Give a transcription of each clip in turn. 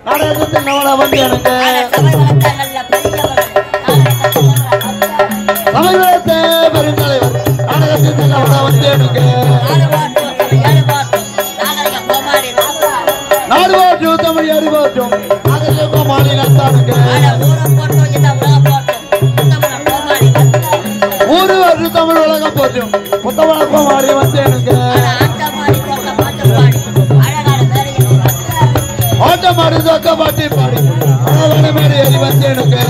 நாடகத்தில் நவன வந்து எனக்கு சமயத்த பெருந்தலைவர் நாடகத்தில் நவன வந்து எனக்கு நாடுவாற்று தமிழ் அறிவாற்றும் நாடக மாநிலத்தானுக்கு ஊரு வாற்று தமிழ் உலகம் போற்றும் புத்தவழக்கம் மாறி வந்து எனக்கு ஆட்டமாடு சொக்க பாட்டி பாடி அழகான மேடை ஏறி வந்து எனக்கு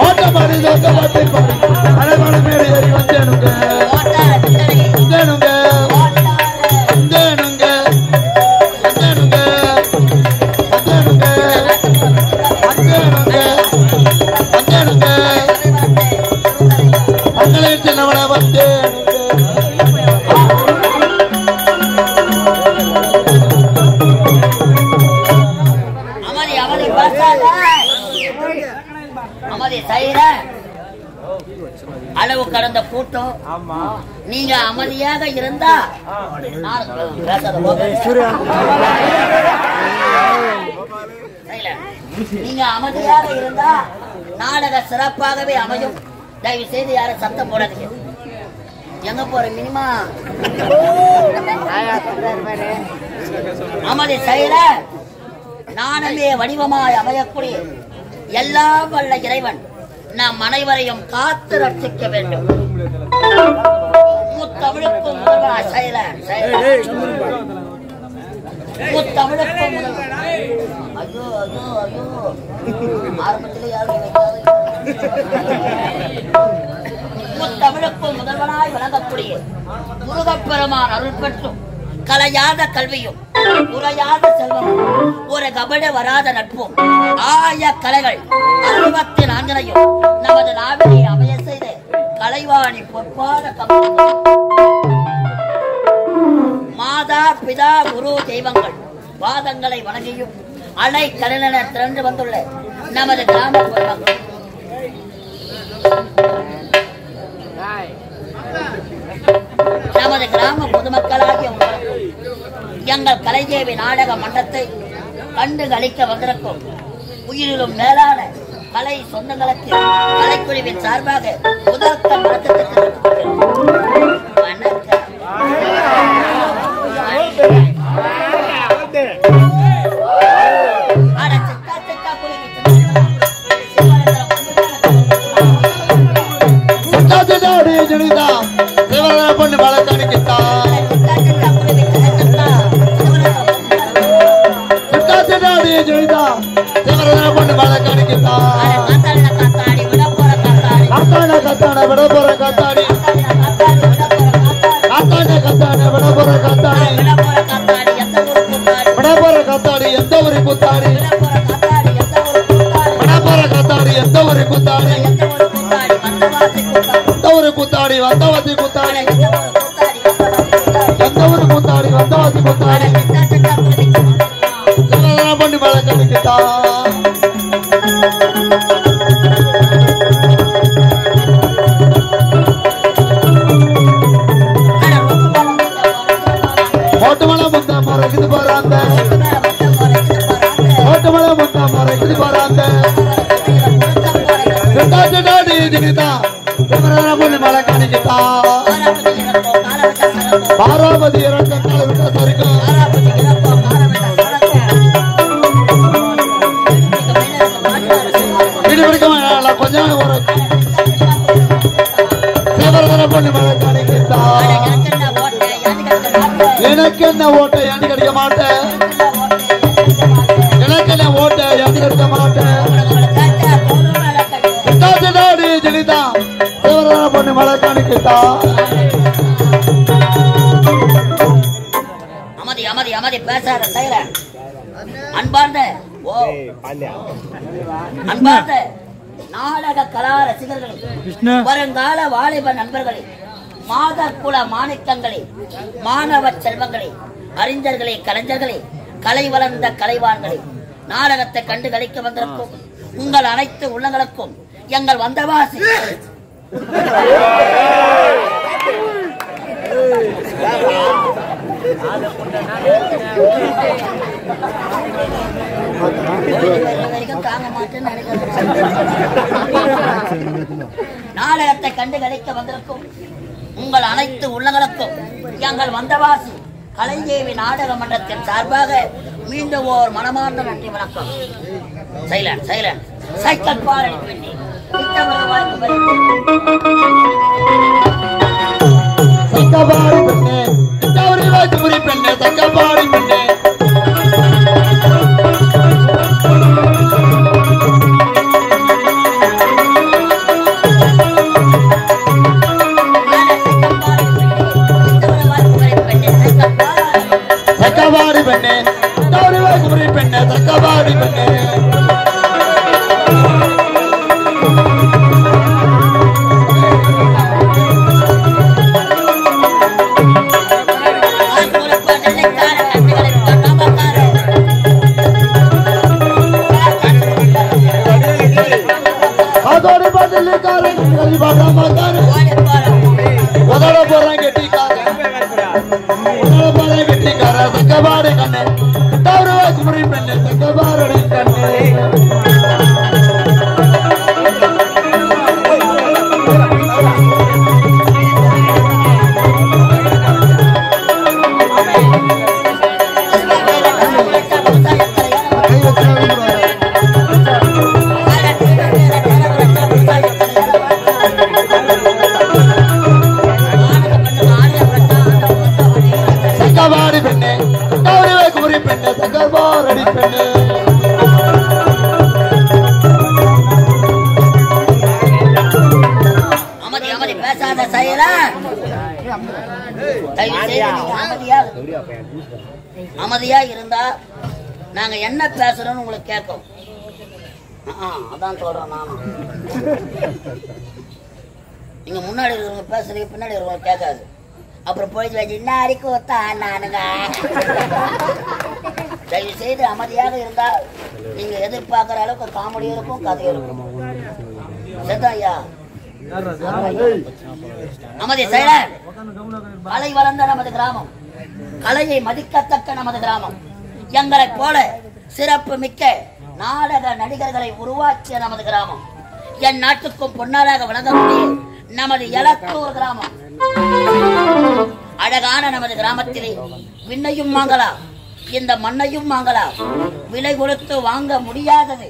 ஆட்டமாடு சொக்க பாட்டி பாடி அழகான மேடை ஏறி வந்து எனக்கு அளவு கடந்த கூட்டம் நீங்க அமைதியாக இருந்தா நீங்க அமைதியாக இருந்தா நாடக சிறப்பாகவே அமையும். தயவு செய்து யாரும் சத்தம் போடாதீங்க. எங்க போற மினிமா அமைதி செய்யற நானமே வடிவமாய் அமையக்கூடிய எல்லாம் வல்ல இறைவன் நாம் அனைவரையும் காத்து ரட்சிக்க வேண்டும். முத்தமிழுக்கும் முத்தமிழுக்கும் ஐயோ ஐயோ ஐயோ ஆரம்பத்திலே யாரும் முத்தமிழுக்கும் முதல்வனாய் வழங்கக்கூடிய முருகப்பெருமான் அருள் பெற்றும் கலையாத கல்வியும் குறையாத செல்வமும் ஒரு கபட வராத நட்பும் ஆய கலைகள் 64 நமது நாவினை அமைய செய்த கலைவாணி பொற்பாத மாதா பிதா குரு தெய்வங்கள் பாதங்களை வணங்கியும் அலை கடலென திரண்டு வந்துள்ள நமது கிராம பொதுமக்கள் நமது கிராம பொதுமக்களாகிய எங்கள் கலைதேவி நாடக மன்றத்தை கண்டு களிக்க வந்திருக்கும் உயிரிலும் மேலான கலை சொந்தங்களுக்கு கலைக்குழுவின் சார்பாக முதற்கம் பொண்ணு வழக்கணிக்கிட்டா பொண்ணு வழக்கணிக்கிட்டா கத்தான விட போற கத்தாடி கத்தான விட போற கத்தாடி விட போற கத்தாடி எந்த ஒரு குத்தாடி விட போற கத்தாடி எந்த ஒரு குத்தாடி ஒரு குத்தாடி வந்தவாசி குத்தாடி எந்த ஒரு குத்தாடி வந்தவாசி குத்தாடி பண்ணி வழக்கணிக்கிட்டா ஓட்டுமலை முத்தா மறைக்குது போறாங்க ஓட்டுமலை முத்தா மறைக்குது போறாங்க பொண்ணு வழக்கணிக்கிட்டா பாராவதி இறக்க கால விட்டா சரிக்கும் கொஞ்சம் பொண்ணு வழக்கணிக்கிட்டா எனக்கு என்ன ஓட்ட ஏன்னு கிடைக்க மாட்டேன் எனக்கு என்ன ஓட்ட ஏன்னு கிடைக்க மாட்டேன் ஜெனிதா பொண்ணு வழக்கணிக்கிட்டா அமைதி அமைதி அமைதி பேசாத செயல அன்பார்ந்த அன்பார்ந்த நாடக கலா ரசிகர்களே வருங்கால வாலிப நண்பர்களே மாத குல மாணிக்கங்களே மாணவ செல்வங்களே அறிஞர்களே கலைஞர்களே கலை வளர்ந்த கலைவான்களே நாடகத்தை கண்டு களிக்க வந்திருக்கும் உங்கள் அனைத்து உள்ளங்களுக்கும் எங்கள் வந்தவாசி கண்டு கழிக்க வந்திருக்கும் உங்கள் அனைத்து உள்ளங்களுக்கும் எங்கள் வந்தவாசி கலைஞேவி நாடக மன்றத்தின் சார்பாக மீண்டும் ஓர் மனமார்ந்த நன்றி வணக்கம். சைலண்ட் சைலண்ட் சைக்கிள் பாரடி பெண்ணே சக்கபாடி பெண்ணே தவறிவாக்குமுறை பெண்ணே சக்கபாடி பெண்ணே சக்கபாடி பெண்ணே தவறிவாக்குமுறை பெண்ணே சக்கபாடி பெண்ணே சக்கபாடி கண்ணே தவறிவாக்குமுறை பெண்ணே சக்கபாடி கண்ணே சக்கபாடி பெண்ணே தவறிவாக்குமுறை பெண்ணே சக்கபாடி பெண்ணே அமதி அமதி பேசாத செயலன் தயவு செய்து நீங்க அமைதியா இருந்தா நாங்க என்ன பேசுறோம்னு உங்களுக்கு கேட்கும். அதான் சொல்றேன் நானும். நீங்க முன்னாடி இருக்கிறவங்க பேசுறீங்க, பின்னாடி இருக்கிறவங்க கேட்காது. அப்புறம் போயிட்டு வச்சு என்ன அடிக்க நானுங்க. தயவு செய்து அமைதியாக இருந்தா நீங்க எதிர்பார்க்கிற அளவுக்கு காமெடியும் இருக்கும், கதையும் இருக்கும். சரிதான் ஐயா? நமது செயலர் கலை வளர்ந்த நமது கிராமம், கலையை மதிக்கத்தக்க நமது கிராமம், எங்களை போல சிறப்பு மிக்க நாடக நடிகர்களை உருவாக்கிய நமது கிராமம், என் நாட்டுக்கும் பொன்னாளாக விளங்கக்கூடிய நமது எலத்தூர் கிராமம். அழகான நமது கிராமத்திலே விண்ணையும் வாங்கலாம், இந்த மண்ணையும் வாங்கலாம். விலை கொடுத்து வாங்க முடியாதது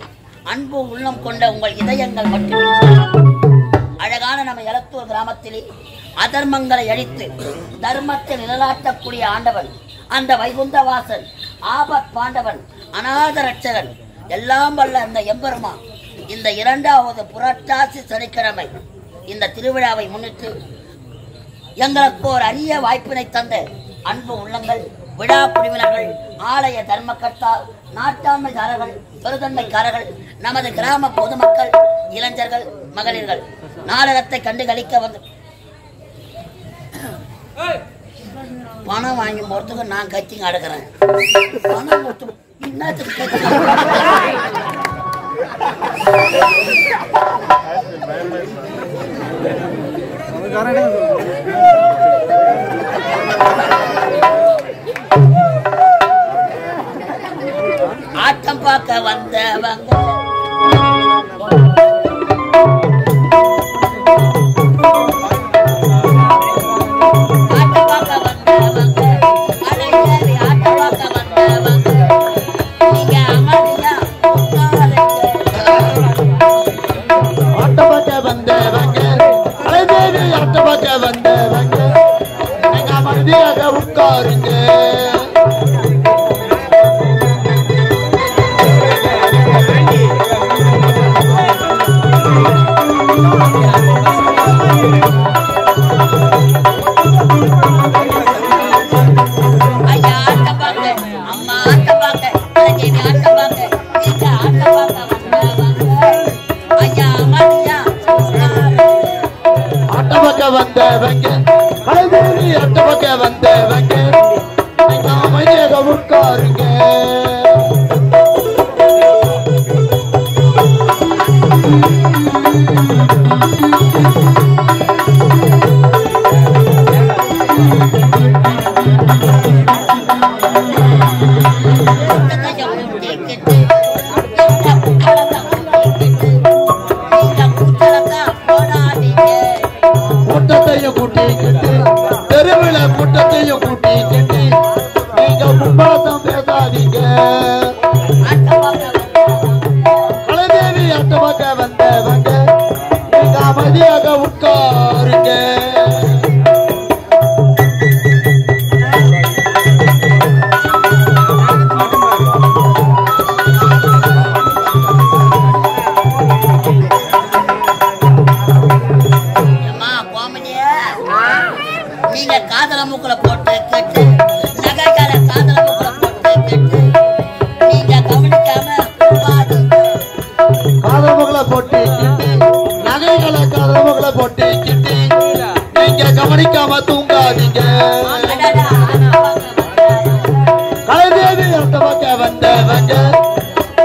அன்பு உள்ளம் கொண்ட உங்கள் இதயங்கள் மட்டுமே. அழகான நம்ம எலத்தூர் கிராமத்திலே அதர்மங்களை அழித்து தர்மத்தை நிழலாட்டக்கூடிய ஆண்டவன் அந்த வைகுந்த வாசன், ஆபத் பாண்டவன், அநாத ரட்சகன், எல்லாம் வல்ல அந்த எம்பெருமா இந்த 2வது புரட்டாசி சனிக்கிழமை இந்த திருவிழாவை முன்னிட்டு எங்களுக்கு ஒரு அரிய வாய்ப்பினை தந்த அன்பு உள்ளங்கள், விழா குழுவினர்கள், ஆலய தர்மகர்த்தா, நாட்டாண்மைக்காரர்கள், பெருதன்மைக்காரர்கள், நமது கிராம பொதுமக்கள், இளைஞர்கள், மகளிர்கள் நாடகத்தை கண்டு கழிக்க வந்து பணம் வாங்கி போறதுக்கு நான் கத்திங்க அடக்குறேன். பணம் கொடுத்து என்னத்துக்கு ஆட்டம் பார்க்க வந்தவங்க உட்காருங்க. வந்தவங்க கலைதேவி அட்ட பக்க வந்தவங்க அமைதியாக உட்காருங்க. கூட்டத்தையும் கூட்டிக்கிட்டு தெருவில கூட்டத்தையும் கூட்டிக்கிட்டு நீங்க முப்பாத்தம் பேசாதீங்க. கலைதேவி அட்டமாக வந்தவங்க நீங்க அமைதியாக உட்காருங்க. நீங்க காதல மூக்குல போட்டு கேட்டு நகைக்கால காதல மூக்குல போட்டு கேட்டு நீங்க கவனிக்காம காதல் முகலை போட்டு கிட்டி நகைகளை காதல் முகலை போட்டு கிட்டி நீங்க கவனிக்காம தூங்காதீங்க. கலைதேவி அந்த பக்கம் வந்தவங்க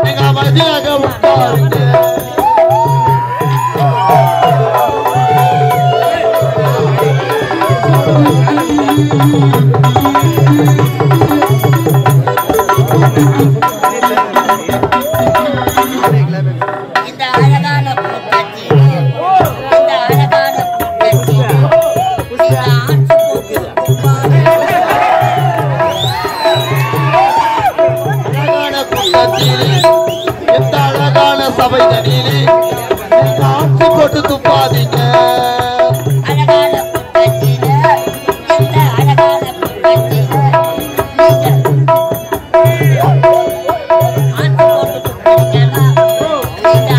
நீங்க அமைதியாக உட்காருங்க. இந்த அழகான கூட்டத்தில் இந்த அழகான கூட்டத்தில் இந்த ஆட்சி போக்கு அழகான கூட்டத்திலே இந்த அழகான சபை தனியிலே நீங்க ஆட்சி போட்டு துப்பாதீங்க. அழகான கூட்டத்தில் இந்த அழகான கூட்டத்தில் நீங்க ஆட்சி போட்டு துப்புறீங்களா? நீங்க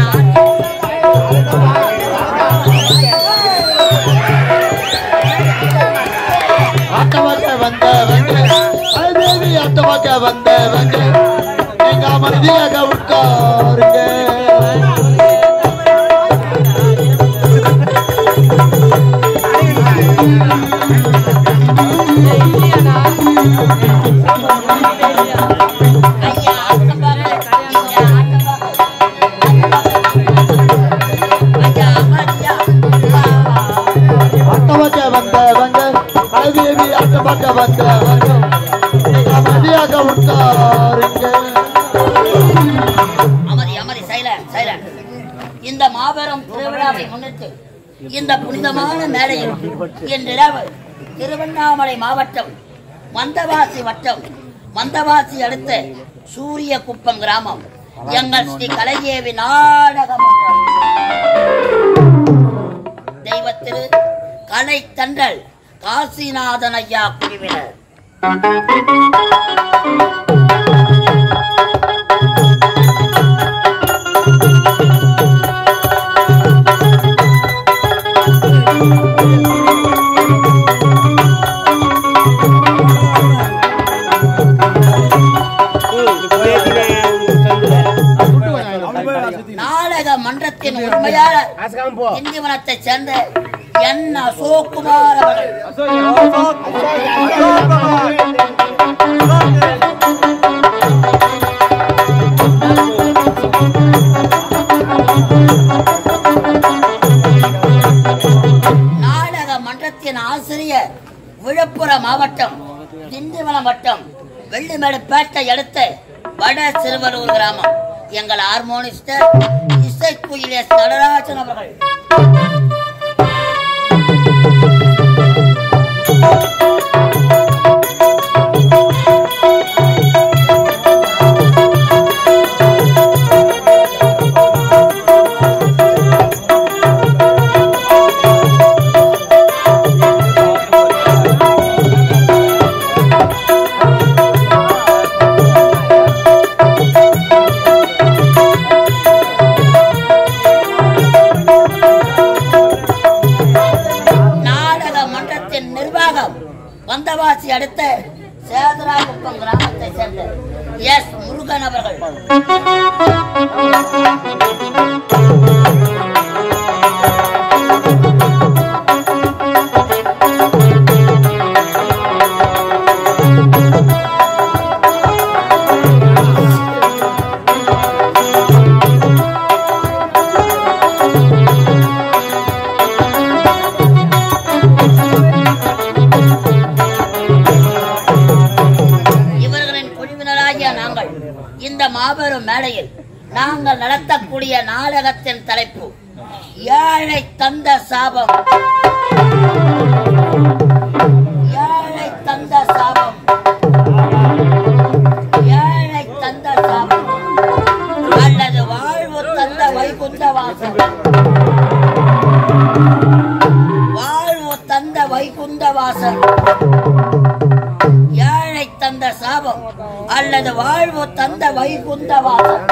ஆட்டமாக வந்தவங்க கலைதேவி ஆட்டமாக வந்தவங்க நீங்க அமைதியாக உட்காருங்க. ஐயா ஆட்டம் பாரு நீங்க ஆட்டம் பாரு ஐயா ஆட்டமாக வந்தவங்க கலைதேவி ஆட்டமாக வந்தவங்க நீங்க அமைதியாக உட்காருங்க. அமதி அமதி சைலண்ட் சைலண்ட். இந்த மாபெரும் திருவிழாவை முன்னிட்டு இந்த புனிதமான மேடையில் இன்றிரவு திருவண்ணாமலை மாவட்டம் மந்தவாசி வட்டம் மந்தவாசி அடுத்த சூரிய குப்பம் கிராமம் எங்கள் ஸ்ரீ கலைதேவி நாடக மன்றம் தெய்வத்திரு கலை தண்டல் காசிநாதன் ஐயா குழுவினர் நாடக மன்றத்தின் உரிமையாளர் திண்டிவனத்தைச் சேர்ந்த என் அசோக்குமார் அவர்கள் நாடக மன்றத்தின் ஆசிரியர் விழுப்புரம் மாவட்டம் திண்டிவனம் வட்டம் வெள்ளிமேடுப்பேட்டை அடுத்த வட சிறுவலூர் கிராமம் எங்கள் ஹார்மோனிஸ்டர் இசைக்குயிலே நடராஜன் அவர்கள் வந்தவாசி அடுத்த சேதராகுப்பம் கிராமத்தை சேர்ந்த எஸ் முருகன் அவர்கள் இந்த மாபெரும் மேடையில் நாங்கள் நடத்தக்கூடிய நாடகத்தின் தலைப்பு ஏழை தந்த சாபம். வைகுந்தவாசல், ஏழை தந்த சாபம் அல்லது வாழ்வு தந்த வைகுந்தவாசல்.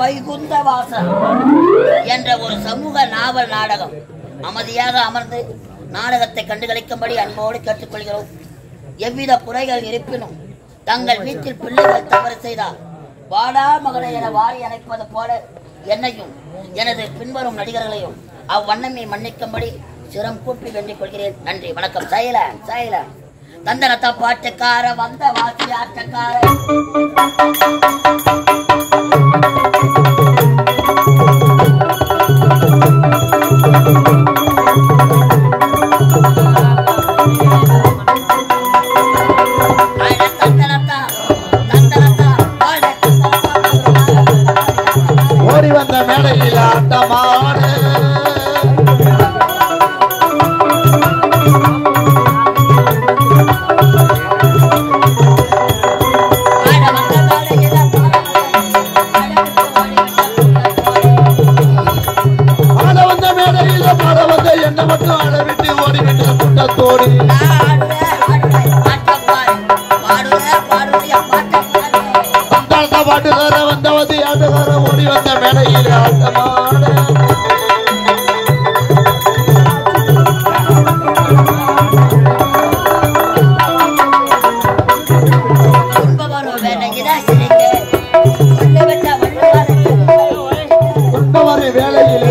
வைகுந்தவாசல் என்ற ஒரு சமூக நாவல் நாடகம். அமைதியாக அமர்ந்து நாடகத்தை கண்டுகளிக்கும்படி அன்போடு கேட்டுக்கொள்கிறோம். எவ்வித குறைகள் இருப்பினும் தங்கள் வீட்டில் பிள்ளைகள் தவறு செய்தால் வாடா மகனை என வாரி அணைப்பது போல என்னையும் எனது பின்வரும் நடிகர்களையும் அவ்வண்ணமை மன்னிக்கும்படி சிரம் கூப்பி வேண்டிக் கொள்கிறேன். நன்றி, வணக்கம். சைலன் தந்தனத்த பாட்டுக்கார வந்த வாசி ஆட்டக்கார ஓடி வந்த மேடையில் ஆட்டமாடு என்ன மட்டும் அளவிட்டு ஓடிவிட்டு கூட்டத்தோடு பாட்டுக்கார வந்தவது ஆட்டுக்கார ஓடி வந்த மேடையில் ஆட்டமாட வேலையில்